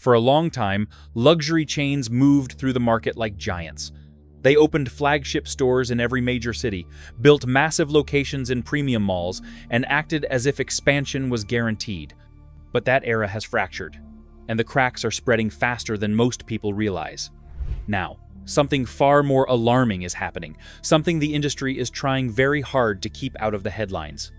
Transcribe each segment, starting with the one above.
For a long time, luxury chains moved through the market like giants. They opened flagship stores in every major city, built massive locations in premium malls, and acted as if expansion was guaranteed. But that era has fractured, and the cracks are spreading faster than most people realize. Now, something far more alarming is happening, something the industry is trying very hard to keep out of the headlines.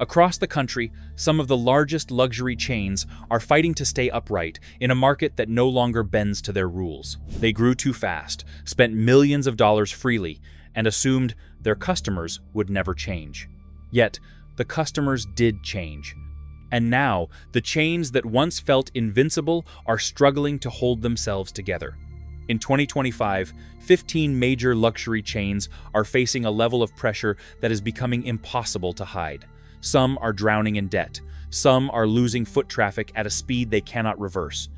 Across the country, some of the largest luxury chains are fighting to stay upright in a market that no longer bends to their rules. They grew too fast, spent millions of dollars freely, and assumed their customers would never change. Yet, the customers did change. And now, the chains that once felt invincible are struggling to hold themselves together. In 2025, 15 major luxury chains are facing a level of pressure that is becoming impossible to hide. Some are drowning in debt. Some are losing foot traffic at a speed they cannot reverse.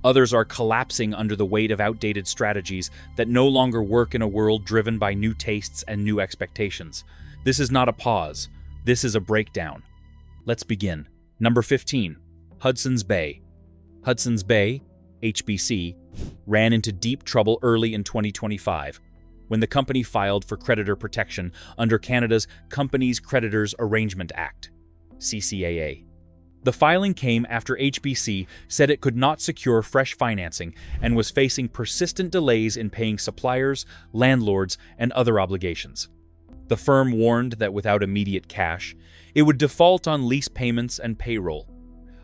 Others are collapsing under the weight of outdated strategies that no longer work in a world driven by new tastes and new expectations. This is not a pause. This is a breakdown. Let's begin. Number 15. Hudson's Bay. Hudson's Bay, HBC, ran into deep trouble early in 2025 when the company filed for creditor protection under Canada's Companies Creditors Arrangement Act, CCAA. The filing came after HBC said it could not secure fresh financing and was facing persistent delays in paying suppliers, landlords, and other obligations. The firm warned that without immediate cash, it would default on lease payments and payroll,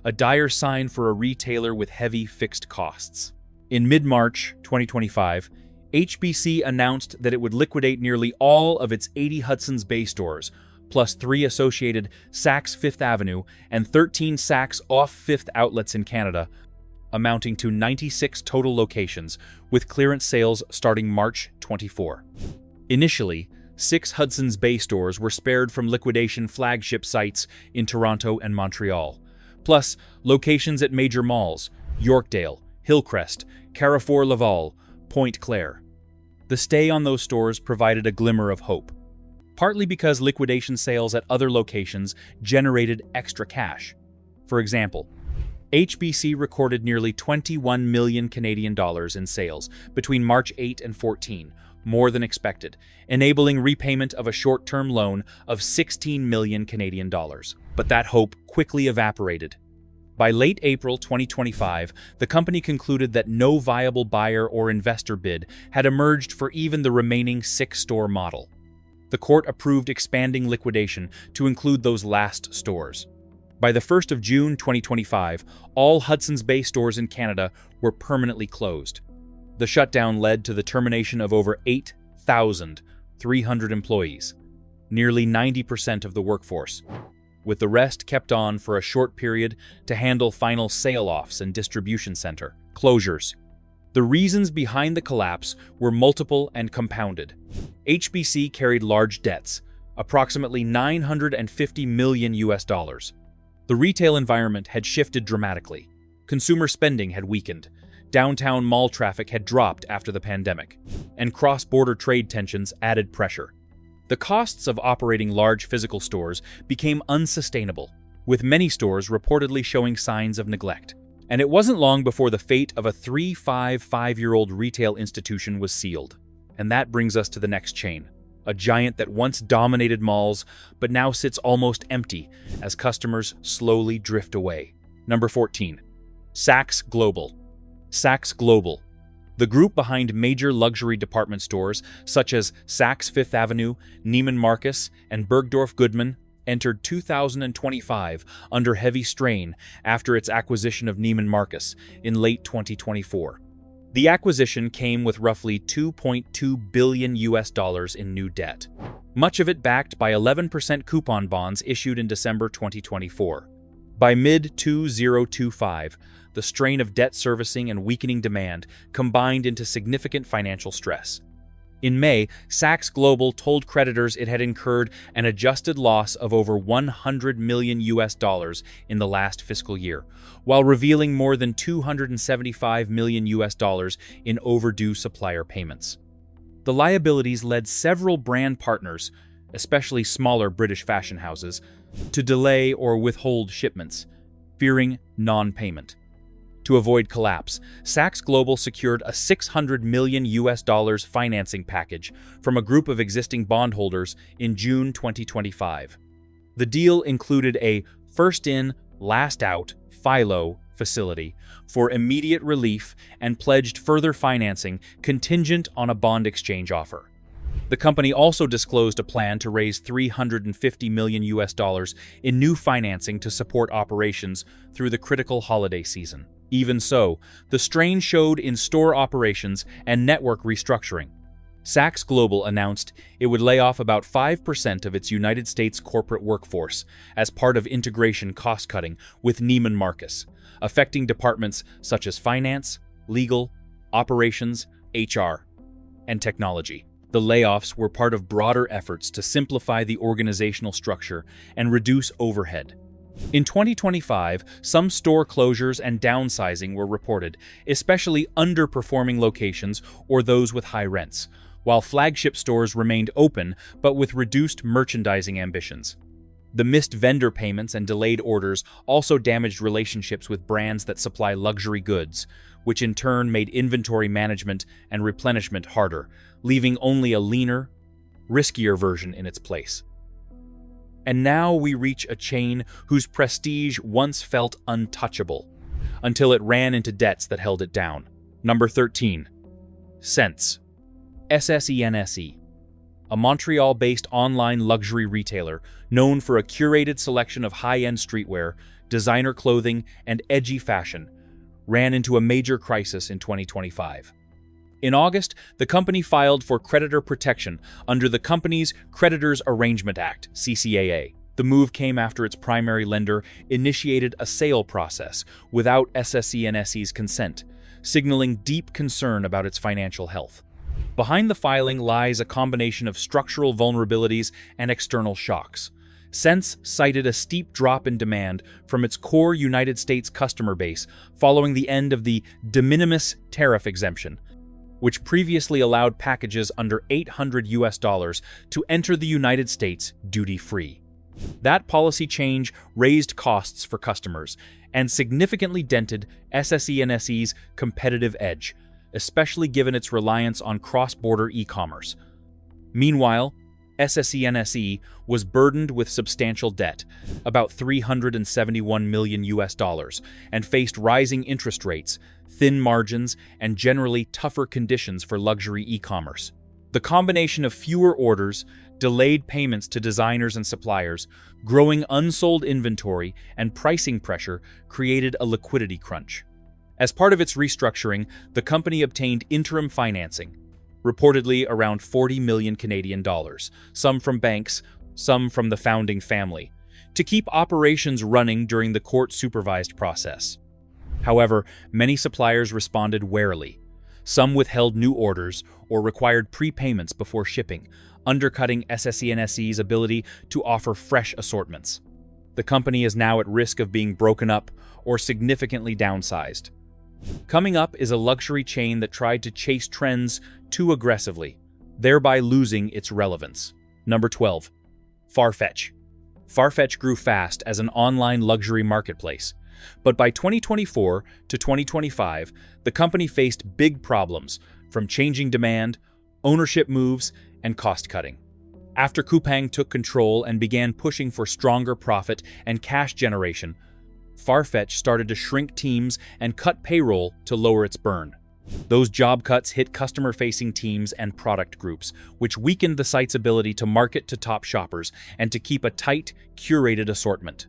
a dire sign for a retailer with heavy fixed costs. In mid-March 2025, HBC announced that it would liquidate nearly all of its 80 Hudson's Bay stores, plus 3 associated Saks Fifth Avenue and 13 Saks off-Fifth outlets in Canada, amounting to 96 total locations, with clearance sales starting March 24. Initially, 6 Hudson's Bay stores were spared from liquidation flagship sites in Toronto and Montreal, plus locations at major malls, Yorkdale, Hillcrest, Carrefour Laval, Pointe Claire. The stay on those stores provided a glimmer of hope, partly because liquidation sales at other locations generated extra cash. For example, HBC recorded nearly 21 million Canadian dollars in sales between March 8 and 14, more than expected, enabling repayment of a short-term loan of 16 million Canadian dollars. But that hope quickly evaporated. By late April 2025, the company concluded that no viable buyer or investor bid had emerged for even the remaining 6-store model. The court approved expanding liquidation to include those last stores. By the 1st of June 2025, all Hudson's Bay stores in Canada were permanently closed. The shutdown led to the termination of over 8,300 employees, nearly 90% of the workforce, with the rest kept on for a short period to handle final sale-offs and distribution center closures. The reasons behind the collapse were multiple and compounded. HBC carried large debts, approximately $950 million. The retail environment had shifted dramatically. Consumer spending had weakened. Downtown mall traffic had dropped after the pandemic, and cross-border trade tensions added pressure. The costs of operating large physical stores became unsustainable, with many stores reportedly showing signs of neglect. And it wasn't long before the fate of a 355-year-old retail institution was sealed. And that brings us to the next chain, a giant that once dominated malls but now sits almost empty as customers slowly drift away. Number 14. Saks Global. Saks Global, the group behind major luxury department stores such as Saks Fifth Avenue, Neiman Marcus, and Bergdorf Goodman, entered 2025 under heavy strain after its acquisition of Neiman Marcus in late 2024. The acquisition came with roughly $2.2 billion in new debt, much of it backed by 11% coupon bonds issued in December 2024. By mid-2025, the strain of debt servicing and weakening demand combined into significant financial stress. In May, Saks Global told creditors it had incurred an adjusted loss of over $100 million in the last fiscal year, while revealing more than $275 million in overdue supplier payments. The liabilities led several brand partners, especially smaller British fashion houses, to delay or withhold shipments, fearing non-payment. To avoid collapse, Saks Global secured a $600 million financing package from a group of existing bondholders in June 2025. The deal included a first-in, last-out FILO facility for immediate relief and pledged further financing contingent on a bond exchange offer. The company also disclosed a plan to raise $350 million in new financing to support operations through the critical holiday season. Even so, the strain showed in store operations and network restructuring. Saks Global announced it would lay off about 5% of its United States corporate workforce as part of integration cost-cutting with Neiman Marcus, affecting departments such as finance, legal, operations, HR, and technology. The layoffs were part of broader efforts to simplify the organizational structure and reduce overhead. In 2025, some store closures and downsizing were reported, especially underperforming locations or those with high rents, while flagship stores remained open but with reduced merchandising ambitions. The missed vendor payments and delayed orders also damaged relationships with brands that supply luxury goods, which in turn made inventory management and replenishment harder, leaving only a leaner, riskier version in its place. And now we reach a chain whose prestige once felt untouchable, until it ran into debts that held it down. Number 13. Sense. SSENSE. A Montreal-based online luxury retailer known for a curated selection of high-end streetwear, designer clothing, and edgy fashion, ran into a major crisis in 2025. In August, the company filed for creditor protection under the Companies Creditors Arrangement Act, CCAA. The move came after its primary lender initiated a sale process without SSENSE's consent, signaling deep concern about its financial health. Behind the filing lies a combination of structural vulnerabilities and external shocks. Sense cited a steep drop in demand from its core United States customer base following the end of the de minimis tariff exemption, which previously allowed packages under $800 to enter the United States duty-free. That policy change raised costs for customers and significantly dented SSENSE's competitive edge, especially given its reliance on cross-border e-commerce. Meanwhile, SSENSE was burdened with substantial debt, about $371 million, and faced rising interest rates, thin margins, and generally tougher conditions for luxury e-commerce. The combination of fewer orders, delayed payments to designers and suppliers, growing unsold inventory, and pricing pressure created a liquidity crunch. As part of its restructuring, the company obtained interim financing, reportedly around 40 million Canadian dollars, some from banks, some from the founding family, to keep operations running during the court-supervised process. However, many suppliers responded warily. Some withheld new orders or required prepayments before shipping, undercutting SSENSE's ability to offer fresh assortments. The company is now at risk of being broken up or significantly downsized. Coming up is a luxury chain that tried to chase trends too aggressively, thereby losing its relevance. Number 12. Farfetch. Farfetch grew fast as an online luxury marketplace, but by 2024 to 2025, the company faced big problems from changing demand, ownership moves, and cost-cutting. After Coupang took control and began pushing for stronger profit and cash generation, Farfetch started to shrink teams and cut payroll to lower its burn. Those job cuts hit customer-facing teams and product groups, which weakened the site's ability to market to top shoppers and to keep a tight, curated assortment.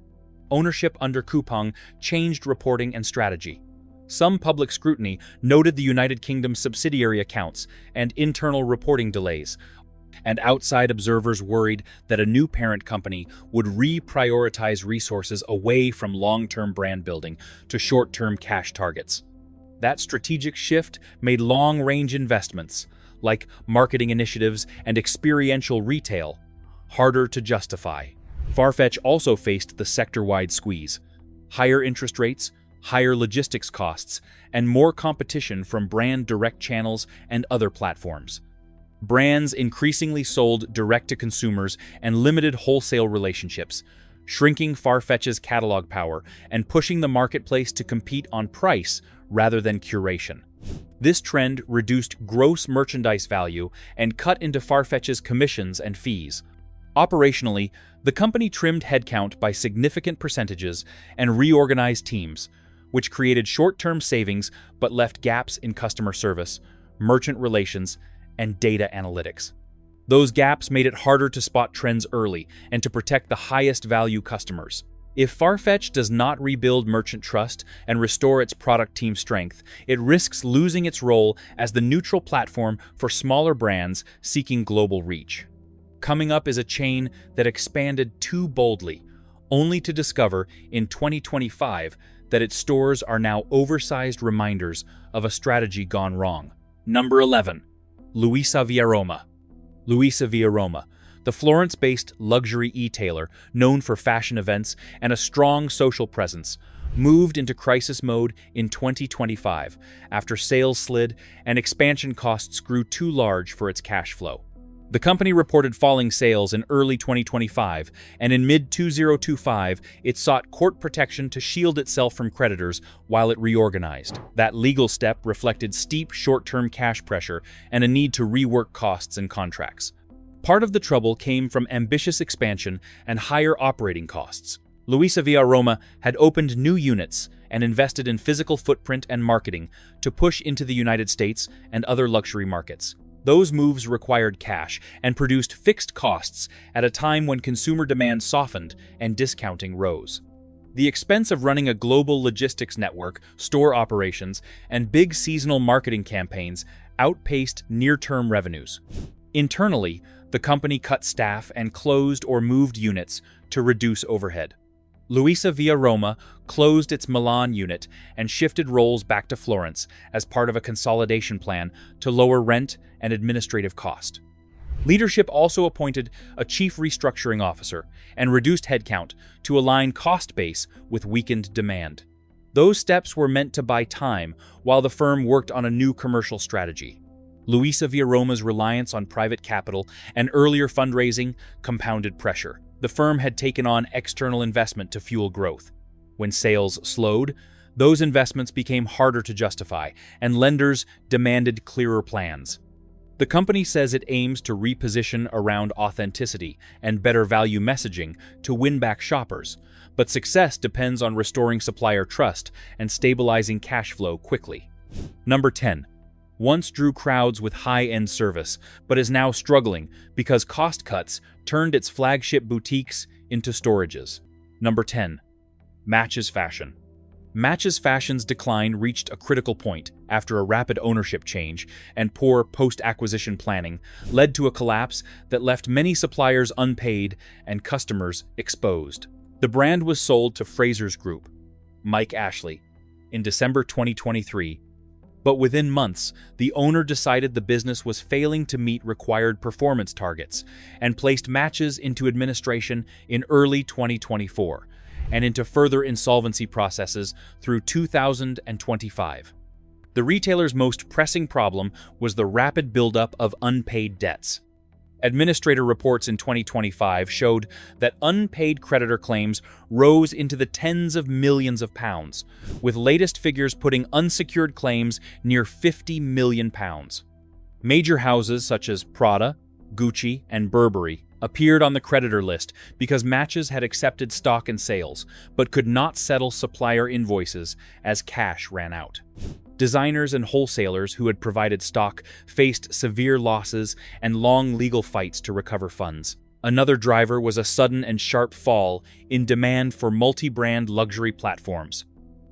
Ownership under Coupang changed reporting and strategy. Some public scrutiny noted the United Kingdom's subsidiary accounts and internal reporting delays, and outside observers worried that a new parent company would reprioritize resources away from long-term brand building to short-term cash targets. That strategic shift made long-range investments, like marketing initiatives and experiential retail, harder to justify. Farfetch also faced the sector-wide squeeze: higher interest rates, higher logistics costs, and more competition from brand direct channels and other platforms. Brands increasingly sold direct to consumers and limited wholesale relationships, shrinking Farfetch's catalog power and pushing the marketplace to compete on price rather than curation. This trend reduced gross merchandise value and cut into Farfetch's commissions and fees. Operationally, the company trimmed headcount by significant percentages and reorganized teams, which created short-term savings but left gaps in customer service, merchant relations, and data analytics. Those gaps made it harder to spot trends early and to protect the highest value customers. If Farfetch does not rebuild merchant trust and restore its product team strength, it risks losing its role as the neutral platform for smaller brands seeking global reach. Coming up is a chain that expanded too boldly, only to discover in 2025 that its stores are now oversized reminders of a strategy gone wrong. Number 11. Luisa Via Roma. Luisa Via Roma, the Florence-based luxury e-tailer known for fashion events and a strong social presence, moved into crisis mode in 2025 after sales slid and expansion costs grew too large for its cash flow. The company reported falling sales in early 2025, and in mid-2025, it sought court protection to shield itself from creditors while it reorganized. That legal step reflected steep short-term cash pressure and a need to rework costs and contracts. Part of the trouble came from ambitious expansion and higher operating costs. Luisa Via Roma had opened new units and invested in physical footprint and marketing to push into the United States and other luxury markets. Those moves required cash and produced fixed costs at a time when consumer demand softened and discounting rose. The expense of running a global logistics network, store operations, and big seasonal marketing campaigns outpaced near-term revenues. Internally, the company cut staff and closed or moved units to reduce overhead. Luisa Via Roma closed its Milan unit and shifted roles back to Florence as part of a consolidation plan to lower rent and administrative cost. Leadership also appointed a chief restructuring officer and reduced headcount to align cost base with weakened demand. Those steps were meant to buy time while the firm worked on a new commercial strategy. Luisa Via Roma's reliance on private capital and earlier fundraising compounded pressure. The firm had taken on external investment to fuel growth. When sales slowed, those investments became harder to justify, and lenders demanded clearer plans. The company says it aims to reposition around authenticity and better value messaging to win back shoppers, but success depends on restoring supplier trust and stabilizing cash flow quickly. Number 10. Once drew crowds with high-end service, but is now struggling because cost cuts turned its flagship boutiques into storages. Number 10. Matches Fashion. Matches Fashion's decline reached a critical point after a rapid ownership change and poor post-acquisition planning led to a collapse that left many suppliers unpaid and customers exposed. The brand was sold to Frasers Group, Mike Ashley, in December 2023. But within months, the owner decided the business was failing to meet required performance targets and placed Matches into administration in early 2024 and into further insolvency processes through 2025. The retailer's most pressing problem was the rapid buildup of unpaid debts. Administrator reports in 2025 showed that unpaid creditor claims rose into the tens of millions of pounds, with latest figures putting unsecured claims near £50 million. Major houses such as Prada, Gucci, and Burberry appeared on the creditor list because Matches had accepted stock and sales, but could not settle supplier invoices as cash ran out. Designers and wholesalers who had provided stock faced severe losses and long legal fights to recover funds. Another driver was a sudden and sharp fall in demand for multi-brand luxury platforms.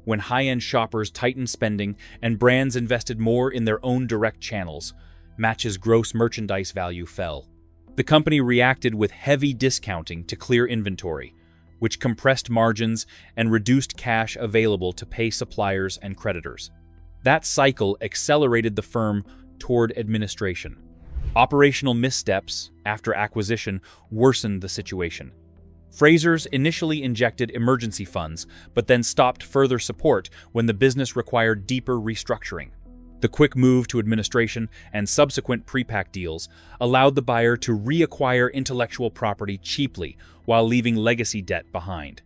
When high-end shoppers tightened spending and brands invested more in their own direct channels, Matches' gross merchandise value fell. The company reacted with heavy discounting to clear inventory, which compressed margins and reduced cash available to pay suppliers and creditors. That cycle accelerated the firm toward administration. Operational missteps after acquisition worsened the situation. Frasers initially injected emergency funds, but then stopped further support when the business required deeper restructuring. The quick move to administration and subsequent pre-pack deals allowed the buyer to reacquire intellectual property cheaply while leaving legacy debt behind.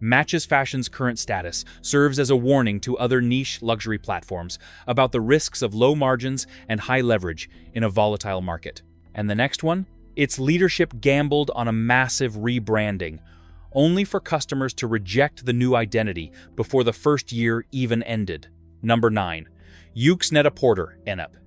Matches Fashion's current status serves as a warning to other niche luxury platforms about the risks of low margins and high leverage in a volatile market. And the next one? Its leadership gambled on a massive rebranding, only for customers to reject the new identity before the first year even ended. Number 9. Yoox Net-a-Porter, NEP.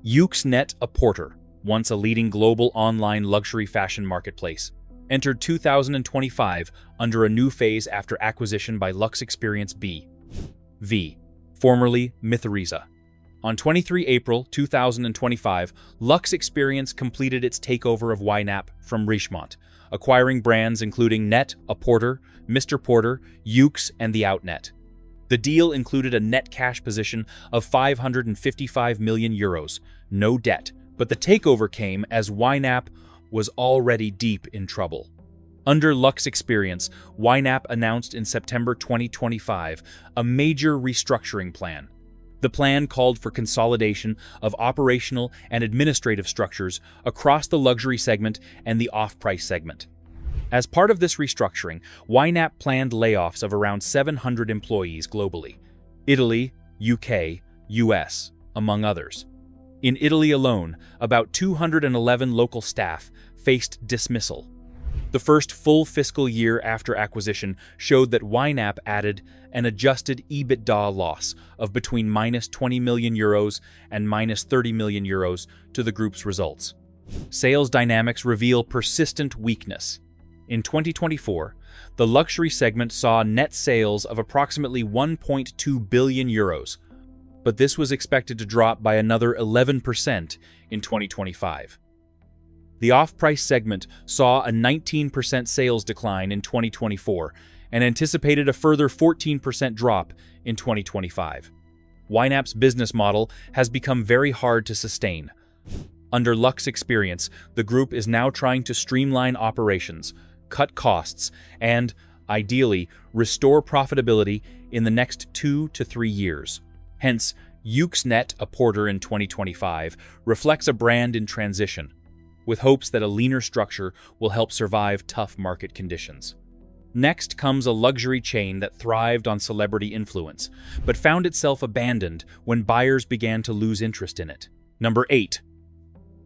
Yoox Net-a-Porter, once a leading global online luxury fashion marketplace, entered 2025 under a new phase after acquisition by Lux Experience B.V., formerly Mytheresa. On 23 April 2025, Lux Experience completed its takeover of YNAP from Richemont, acquiring brands including Net-a-Porter, Mr. Porter, Yoox, and The Outnet. The deal included a net cash position of €555 million, no debt, but the takeover came as YNAP was already deep in trouble. Under Lux Experience, YNAP announced in September 2025 a major restructuring plan. The plan called for consolidation of operational and administrative structures across the luxury segment and the off-price segment. As part of this restructuring, YNAP planned layoffs of around 700 employees globally, Italy, UK, US, among others. In Italy alone, about 211 local staff faced dismissal. The first full fiscal year after acquisition showed that YNAP added an adjusted EBITDA loss of between -€20 million and -€30 million to the group's results. Sales dynamics reveal persistent weakness. In 2024, the luxury segment saw net sales of approximately €1.2 billion, but this was expected to drop by another 11% in 2025. The off-price segment saw a 19% sales decline in 2024 and anticipated a further 14% drop in 2025. YNAP's business model has become very hard to sustain. Under Lux Experience, the group is now trying to streamline operations, cut costs, and, ideally, restore profitability in the next 2 to 3 years. Hence, Yoox Net-a-Porter in 2025 reflects a brand in transition, with hopes that a leaner structure will help survive tough market conditions. Next comes a luxury chain that thrived on celebrity influence, but found itself abandoned when buyers began to lose interest in it. Number 8.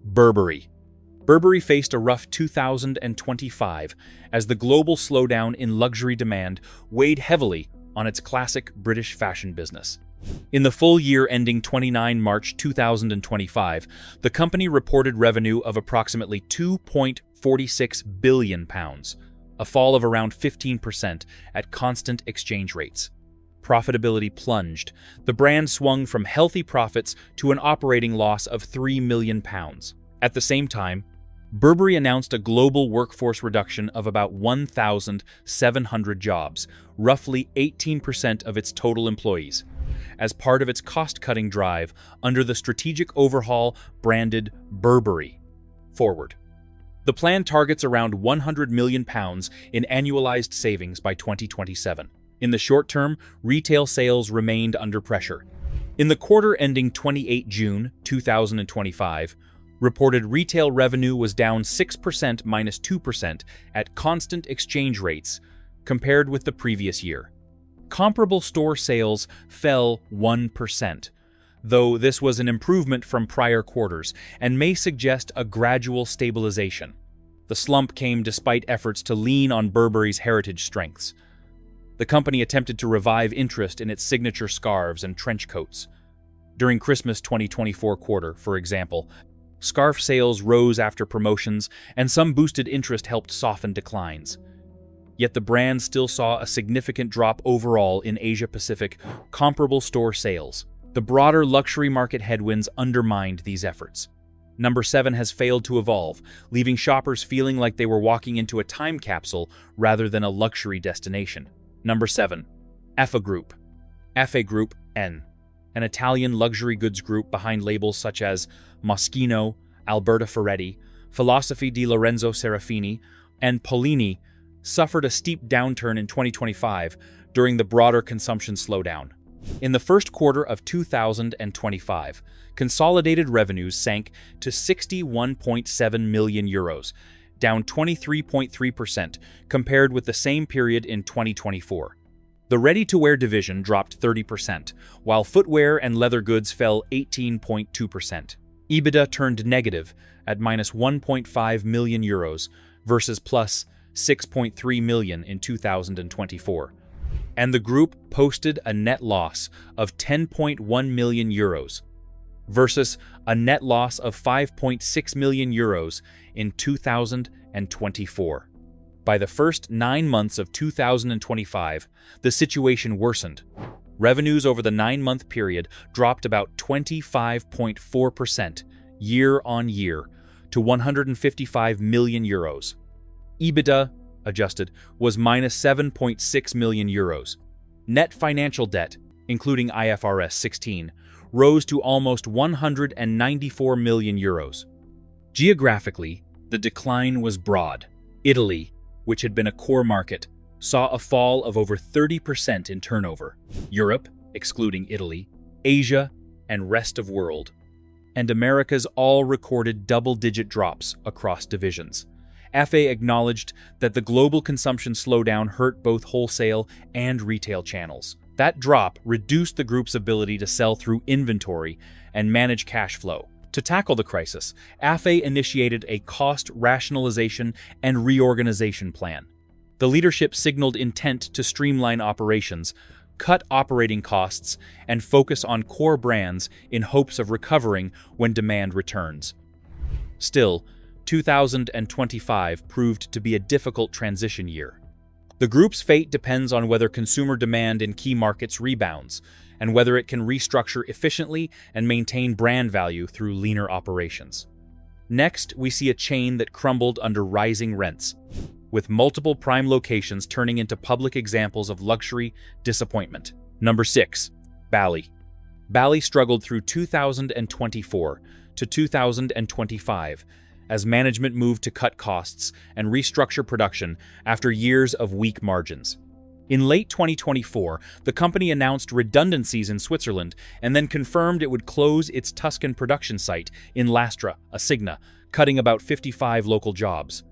Burberry. Burberry faced a rough 2025 as the global slowdown in luxury demand weighed heavily on its classic British fashion business. In the full year ending 29 March 2025, the company reported revenue of approximately £2.46 billion, a fall of around 15% at constant exchange rates. Profitability plunged. The brand swung from healthy profits to an operating loss of £3 million. At the same time, Burberry announced a global workforce reduction of about 1,700 jobs, roughly 18% of its total employees, as part of its cost-cutting drive under the strategic overhaul branded Burberry Forward. The plan targets around £100 million in annualized savings by 2027. In the short term, retail sales remained under pressure. In the quarter ending 28 June 2025, reported retail revenue was down 6% -2% at constant exchange rates compared with the previous year. Comparable store sales fell 1%, though this was an improvement from prior quarters and may suggest a gradual stabilization. The slump came despite efforts to lean on Burberry's heritage strengths. The company attempted to revive interest in its signature scarves and trench coats. During Christmas 2024 quarter, for example, scarf sales rose after promotions, and some boosted interest helped soften declines. Yet the brand still saw a significant drop overall in Asia-Pacific comparable store sales. The broader luxury market headwinds undermined these efforts. Number 7 has failed to evolve, leaving shoppers feeling like they were walking into a time capsule rather than a luxury destination. Number 7. Effa Group. Effa Group N, an Italian luxury goods group behind labels such as Moschino, Alberta Ferretti, Philosophy di Lorenzo Serafini, and Polini, suffered a steep downturn in 2025 during the broader consumption slowdown. In the first quarter of 2025, consolidated revenues sank to 61.7 million euros, down 23.3% compared with the same period in 2024. The ready-to-wear division dropped 30%, while footwear and leather goods fell 18.2%. EBITDA turned negative at minus 1.5 million euros versus plus 6.3 million in 2024. And the group posted a net loss of 10.1 million euros versus a net loss of 5.6 million euros in 2024. By the first 9 months of 2025, the situation worsened. Revenues over the 9-month period dropped about 25.4% year-on-year to 155 million euros. EBITDA, adjusted, was minus 7.6 million euros. Net financial debt, including IFRS 16, rose to almost 194 million euros. Geographically, the decline was broad. Italy, which had been a core market, saw a fall of over 30% in turnover. Europe, excluding Italy, Asia, and rest of world, and Americas all recorded double-digit drops across divisions. FA acknowledged that the global consumption slowdown hurt both wholesale and retail channels. That drop reduced the group's ability to sell through inventory and manage cash flow. To tackle the crisis, FA initiated a cost rationalization and reorganization plan. The leadership signaled intent to streamline operations, cut operating costs, and focus on core brands in hopes of recovering when demand returns. Still, 2025 proved to be a difficult transition year. The group's fate depends on whether consumer demand in key markets rebounds, and whether it can restructure efficiently and maintain brand value through leaner operations. Next, we see a chain that crumbled under rising rents, with multiple prime locations turning into public examples of luxury disappointment. Number 6. Bally. Bally struggled through 2024 to 2025 as management moved to cut costs and restructure production after years of weak margins. In late 2024, the company announced redundancies in Switzerland and then confirmed it would close its Tuscan production site in Lastra, Asigna, cutting about 55 local jobs.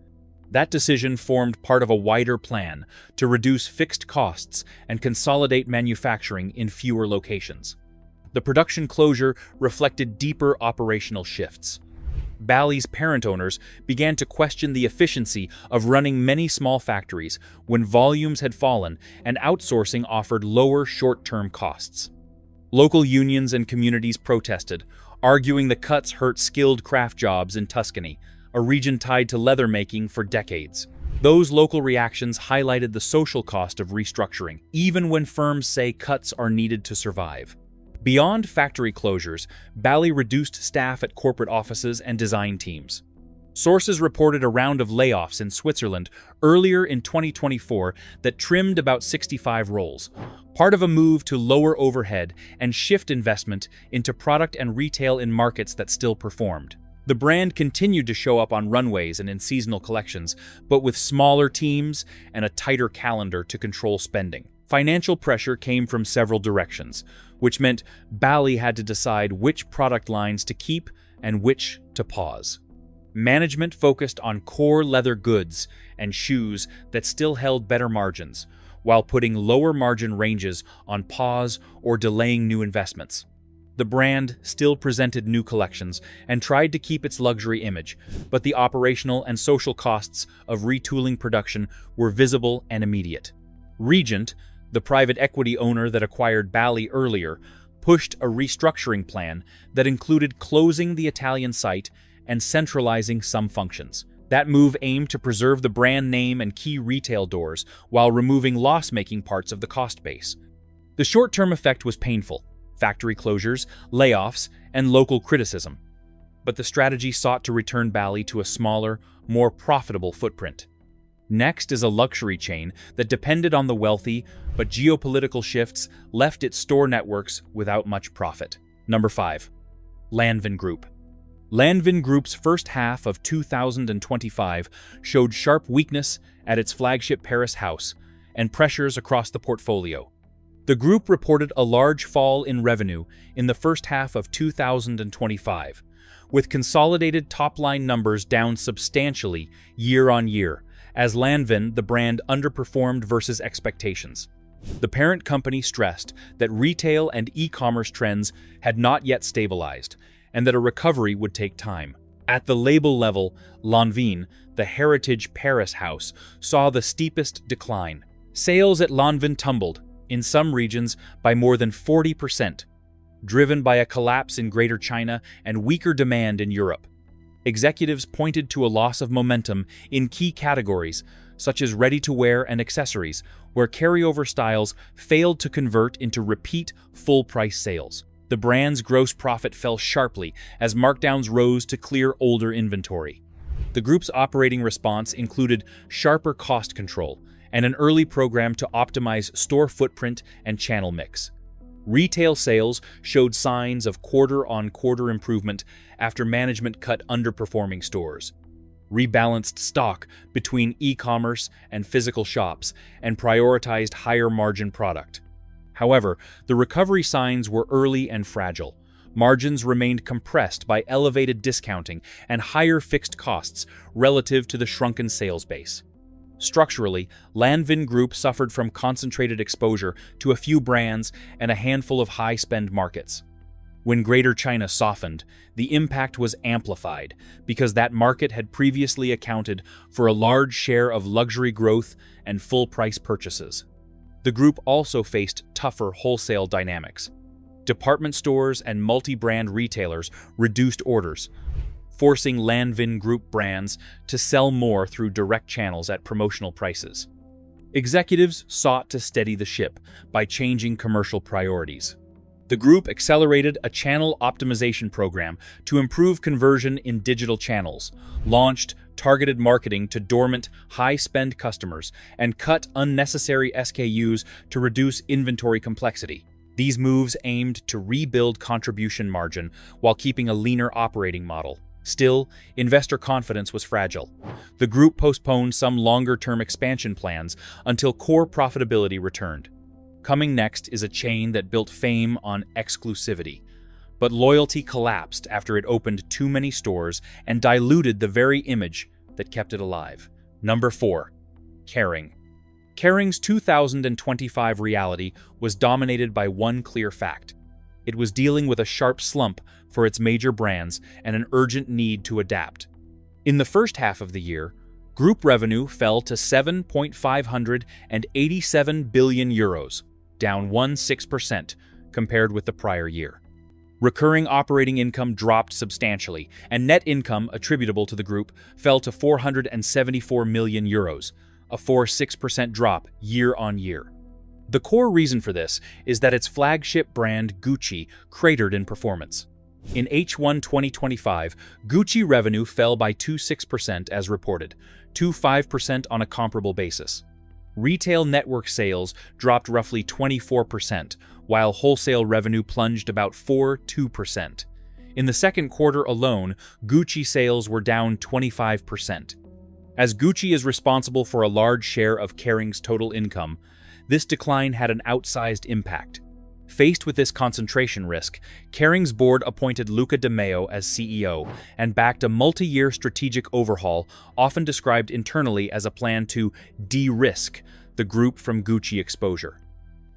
That decision formed part of a wider plan to reduce fixed costs and consolidate manufacturing in fewer locations. The production closure reflected deeper operational shifts. Bally's parent owners began to question the efficiency of running many small factories when volumes had fallen and outsourcing offered lower short-term costs. Local unions and communities protested, arguing the cuts hurt skilled craft jobs in Tuscany, a region tied to leather making for decades. Those local reactions highlighted the social cost of restructuring, even when firms say cuts are needed to survive. Beyond factory closures, Bally reduced staff at corporate offices and design teams. Sources reported a round of layoffs in Switzerland earlier in 2024 that trimmed about 65 roles, part of a move to lower overhead and shift investment into product and retail in markets that still performed. The brand continued to show up on runways and in seasonal collections, but with smaller teams and a tighter calendar to control spending. Financial pressure came from several directions, which meant Bally had to decide which product lines to keep and which to pause. Management focused on core leather goods and shoes that still held better margins, while putting lower margin ranges on pause or delaying new investments. The brand still presented new collections and tried to keep its luxury image, but the operational and social costs of retooling production were visible and immediate. Regent, the private equity owner that acquired Bally earlier, pushed a restructuring plan that included closing the Italian site and centralizing some functions. That move aimed to preserve the brand name and key retail doors while removing loss-making parts of the cost base. The short-term effect was painful: factory closures, layoffs, and local criticism. But the strategy sought to return Bally to a smaller, more profitable footprint. Next is a luxury chain that depended on the wealthy, but geopolitical shifts left its store networks without much profit. Number 5. Lanvin Group. Lanvin Group's first half of 2025 showed sharp weakness at its flagship Paris house and pressures across the portfolio. The group reported a large fall in revenue in the first half of 2025, with consolidated top-line numbers down substantially year-on-year, as Lanvin, the brand, underperformed versus expectations. The parent company stressed that retail and e-commerce trends had not yet stabilized, and that a recovery would take time. At the label level, Lanvin, the heritage Paris house, saw the steepest decline. Sales at Lanvin tumbled, in some regions, by more than 40%, driven by a collapse in Greater China and weaker demand in Europe. Executives pointed to a loss of momentum in key categories, such as ready-to-wear and accessories, where carryover styles failed to convert into repeat, full-price sales. The brand's gross profit fell sharply as markdowns rose to clear older inventory. The group's operating response included sharper cost control and an early program to optimize store footprint and channel mix. Retail sales showed signs of quarter-on-quarter improvement after management cut underperforming stores, rebalanced stock between e-commerce and physical shops, and prioritized higher-margin product. However, the recovery signs were early and fragile. Margins remained compressed by elevated discounting and higher fixed costs relative to the shrunken sales base. Structurally, Lanvin Group suffered from concentrated exposure to a few brands and a handful of high-spend markets. When Greater China softened, the impact was amplified because that market had previously accounted for a large share of luxury growth and full-price purchases. The group also faced tougher wholesale dynamics. Department stores and multi-brand retailers reduced orders, forcing Lanvin Group brands to sell more through direct channels at promotional prices. Executives sought to steady the ship by changing commercial priorities. The group accelerated a channel optimization program to improve conversion in digital channels, launched targeted marketing to dormant, high-spend customers, and cut unnecessary SKUs to reduce inventory complexity. These moves aimed to rebuild contribution margin while keeping a leaner operating model. Still, investor confidence was fragile. The group postponed some longer-term expansion plans until core profitability returned. Coming next is a chain that built fame on exclusivity, but loyalty collapsed after it opened too many stores and diluted the very image that kept it alive. Number 4. Kering. Kering's 2025 reality was dominated by one clear fact. It was dealing with a sharp slump for its major brands and an urgent need to adapt. In the first half of the year, group revenue fell to €7.587 billion, down 16% compared with the prior year. Recurring operating income dropped substantially, and net income attributable to the group fell to €474 million, a 4.6% drop year-on-year. The core reason for this is that its flagship brand Gucci cratered in performance. In H1 2025, Gucci revenue fell by 2.6% as reported, 2.5% on a comparable basis. Retail network sales dropped roughly 24%, while wholesale revenue plunged about 4.2%. In the second quarter alone, Gucci sales were down 25%. As Gucci is responsible for a large share of Kering's total income, this decline had an outsized impact. Faced with this concentration risk, Kering's board appointed Luca de Meo as CEO and backed a multi-year strategic overhaul, often described internally as a plan to de-risk the group from Gucci exposure.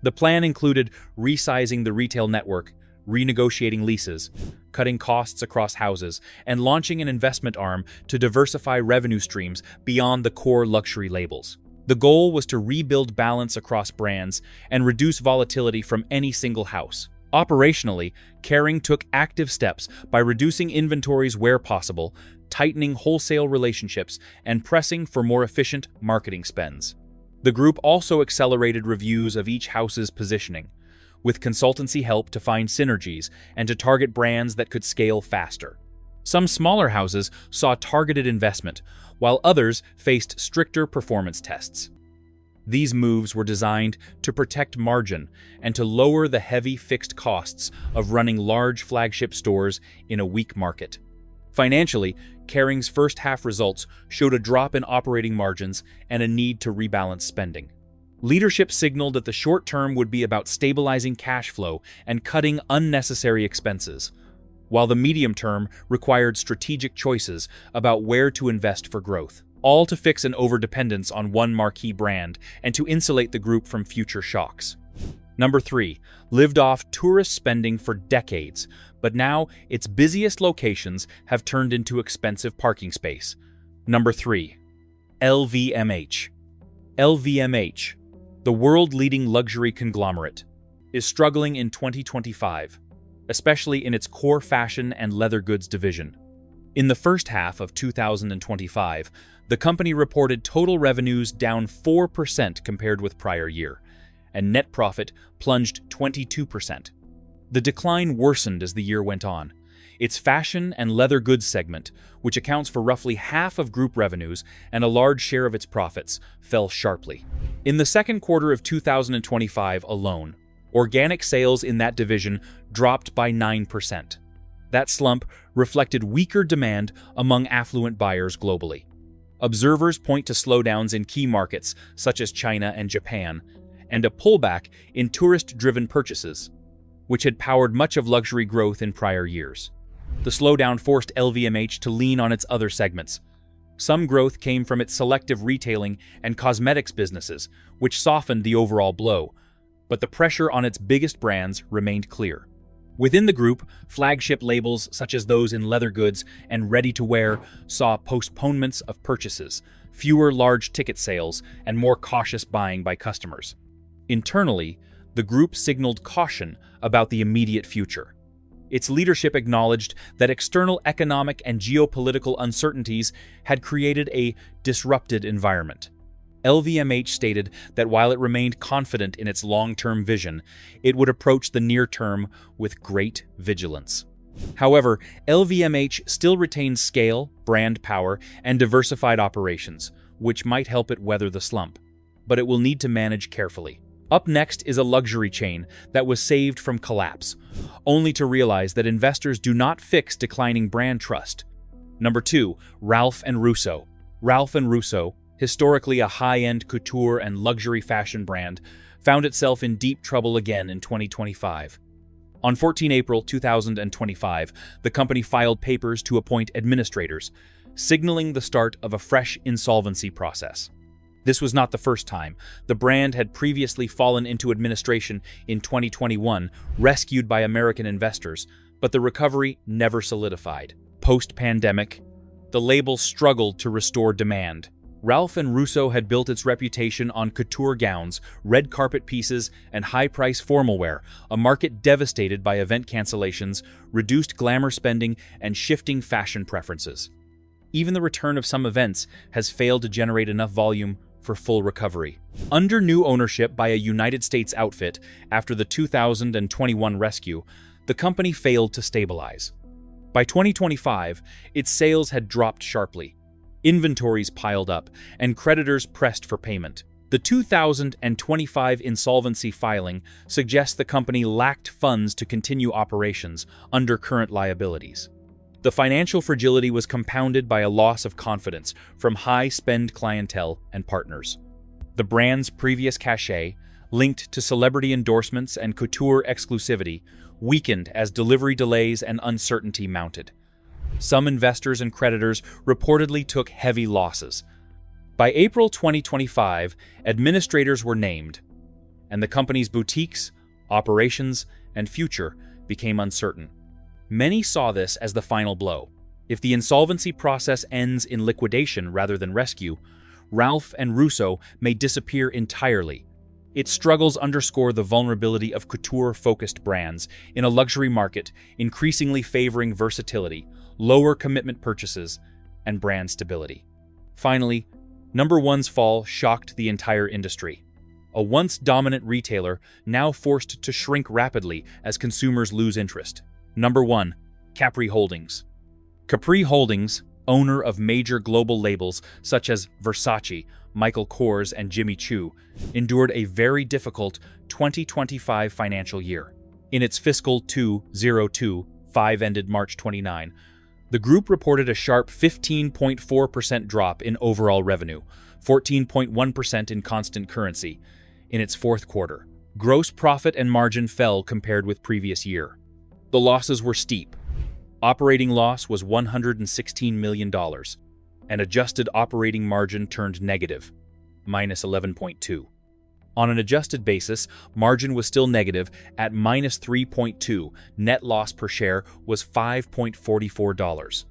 The plan included resizing the retail network, renegotiating leases, cutting costs across houses, and launching an investment arm to diversify revenue streams beyond the core luxury labels. The goal was to rebuild balance across brands and reduce volatility from any single house. Operationally, Kering took active steps by reducing inventories where possible, tightening wholesale relationships, and pressing for more efficient marketing spends. The group also accelerated reviews of each house's positioning, with consultancy help to find synergies and to target brands that could scale faster. Some smaller houses saw targeted investment, while others faced stricter performance tests. These moves were designed to protect margin and to lower the heavy fixed costs of running large flagship stores in a weak market. Financially, Kering's first half results showed a drop in operating margins and a need to rebalance spending. Leadership signaled that the short term would be about stabilizing cash flow and cutting unnecessary expenses, while the medium term required strategic choices about where to invest for growth, all to fix an overdependence on one marquee brand and to insulate the group from future shocks. Number 3, lived off tourist spending for decades, but now its busiest locations have turned into expensive parking space. Number 3, LVMH. LVMH, the world-leading luxury conglomerate, is struggling in 2025, especially in its core fashion and leather goods division. In the first half of 2025, the company reported total revenues down 4% compared with prior year, and net profit plunged 22%. The decline worsened as the year went on. Its fashion and leather goods segment, which accounts for roughly half of group revenues and a large share of its profits, fell sharply. In the second quarter of 2025 alone, organic sales in that division dropped by 9%. That slump reflected weaker demand among affluent buyers globally. Observers point to slowdowns in key markets such as China and Japan, and a pullback in tourist-driven purchases, which had powered much of luxury growth in prior years. The slowdown forced LVMH to lean on its other segments. Some growth came from its selective retailing and cosmetics businesses, which softened the overall blow, but the pressure on its biggest brands remained clear. Within the group, flagship labels such as those in leather goods and ready-to-wear saw postponements of purchases, fewer large ticket sales, and more cautious buying by customers. Internally, the group signaled caution about the immediate future. Its leadership acknowledged that external economic and geopolitical uncertainties had created a disrupted environment. LVMH stated that while it remained confident in its long-term vision, it would approach the near term with great vigilance. However, LVMH still retains scale, brand power, and diversified operations, which might help it weather the slump, but it will need to manage carefully. Up next is a luxury chain that was saved from collapse, only to realize that investors do not fix declining brand trust. Number 2, Ralph & Russo. Ralph & Russo, historically a high-end couture and luxury fashion brand, found itself in deep trouble again in 2025. On 14 April 2025, the company filed papers to appoint administrators, signaling the start of a fresh insolvency process. This was not the first time. The brand had previously fallen into administration in 2021, rescued by American investors, but the recovery never solidified. Post-pandemic, the label struggled to restore demand. Ralph & Russo had built its reputation on couture gowns, red carpet pieces, and high-price formal wear, a market devastated by event cancellations, reduced glamour spending, and shifting fashion preferences. Even the return of some events has failed to generate enough volume for full recovery. Under new ownership by a United States outfit after the 2021 rescue, the company failed to stabilize. By 2025, its sales had dropped sharply. Inventories piled up, and creditors pressed for payment. The 2025 insolvency filing suggests the company lacked funds to continue operations under current liabilities. The financial fragility was compounded by a loss of confidence from high-spend clientele and partners. The brand's previous cachet, linked to celebrity endorsements and couture exclusivity, weakened as delivery delays and uncertainty mounted. Some investors and creditors reportedly took heavy losses. By April 2025, administrators were named, and the company's boutiques, operations, and future became uncertain. Many saw this as the final blow. If the insolvency process ends in liquidation rather than rescue, Ralph & Russo may disappear entirely. Its struggles underscore the vulnerability of couture-focused brands in a luxury market increasingly favoring versatility, lower commitment purchases, and brand stability. Finally, Number 1's fall shocked the entire industry. A once dominant retailer now forced to shrink rapidly as consumers lose interest. Number 1, Capri Holdings. Capri Holdings, owner of major global labels such as Versace, Michael Kors, and Jimmy Choo, endured a very difficult 2025 financial year. In its fiscal 2025 ended March 29, the group reported a sharp 15.4% drop in overall revenue, 14.1% in constant currency, in its fourth quarter. Gross profit and margin fell compared with previous year. The losses were steep. Operating loss was $116 million, and adjusted operating margin turned negative, minus 11.2. On an adjusted basis, margin was still negative at minus 3.2. Net loss per share was $5.44.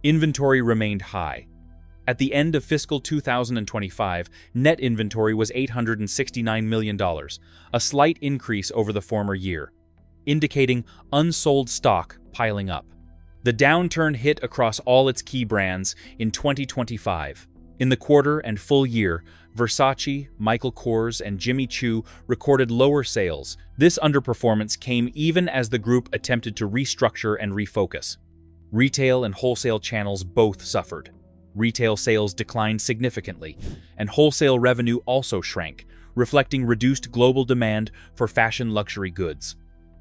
Inventory remained high. At the end of fiscal 2025, net inventory was $869 million, a slight increase over the former year, indicating unsold stock piling up. The downturn hit across all its key brands in 2025. In the quarter and full year, Versace, Michael Kors, and Jimmy Choo recorded lower sales. This underperformance came even as the group attempted to restructure and refocus. Retail and wholesale channels both suffered. Retail sales declined significantly, and wholesale revenue also shrank, reflecting reduced global demand for fashion luxury goods.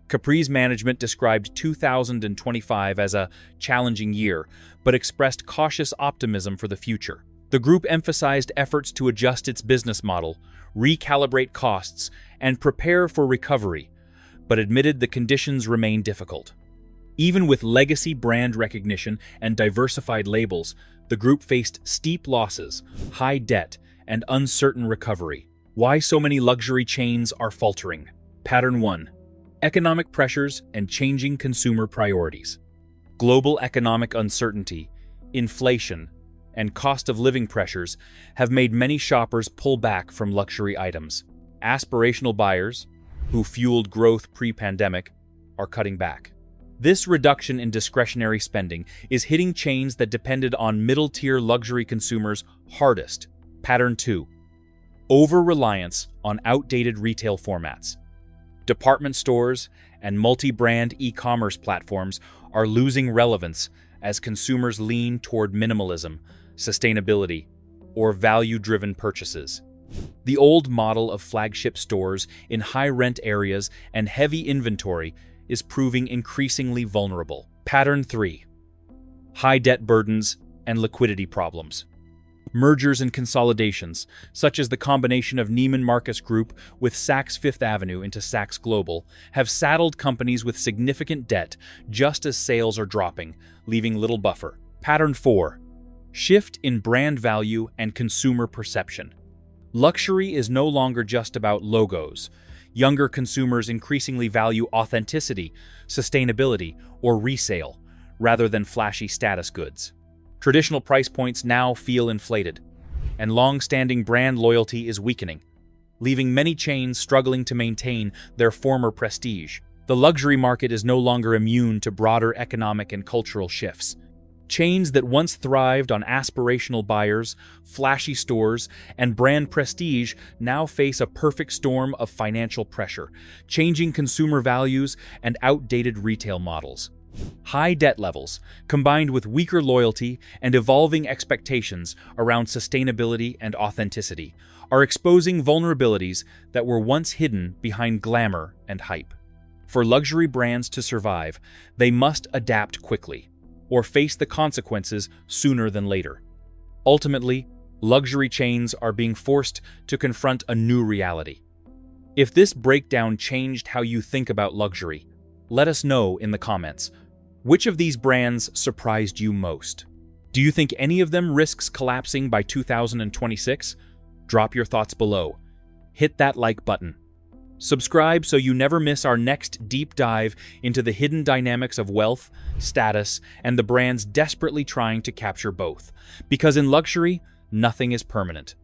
Capri's management described 2025 as a challenging year, but expressed cautious optimism for the future. The group emphasized efforts to adjust its business model, recalibrate costs, and prepare for recovery, but admitted the conditions remain difficult. Even with legacy brand recognition and diversified labels, the group faced steep losses, high debt, and uncertain recovery. Why so many luxury chains are faltering? Pattern 1. Economic pressures and changing consumer priorities. Global economic uncertainty, inflation, and cost of living pressures have made many shoppers pull back from luxury items. Aspirational buyers, who fueled growth pre-pandemic, are cutting back. This reduction in discretionary spending is hitting chains that depended on middle-tier luxury consumers hardest. Pattern 2. Over-reliance on outdated retail formats. Department stores and multi-brand e-commerce platforms are losing relevance as consumers lean toward minimalism, sustainability, or value-driven purchases. The old model of flagship stores in high-rent areas and heavy inventory is proving increasingly vulnerable. Pattern 3. High debt burdens and liquidity problems. Mergers and consolidations, such as the combination of Neiman Marcus Group with Saks Fifth Avenue into Saks Global, have saddled companies with significant debt just as sales are dropping, leaving little buffer. Pattern 4. Shift in brand value and consumer perception. Luxury is no longer just about logos. Younger consumers increasingly value authenticity, sustainability, or resale, rather than flashy status goods. Traditional price points now feel inflated, and long-standing brand loyalty is weakening, leaving many chains struggling to maintain their former prestige. The luxury market is no longer immune to broader economic and cultural shifts. Chains that once thrived on aspirational buyers, flashy stores, and brand prestige now face a perfect storm of financial pressure, changing consumer values and outdated retail models. High debt levels, combined with weaker loyalty and evolving expectations around sustainability and authenticity, are exposing vulnerabilities that were once hidden behind glamour and hype. For luxury brands to survive, they must adapt quickly, or face the consequences sooner than later. Ultimately, luxury chains are being forced to confront a new reality. If this breakdown changed how you think about luxury, let us know in the comments. Which of these brands surprised you most? Do you think any of them risks collapsing by 2026? Drop your thoughts below. Hit that like button. Subscribe so you never miss our next deep dive into the hidden dynamics of wealth, status, and the brands desperately trying to capture both. Because in luxury, nothing is permanent.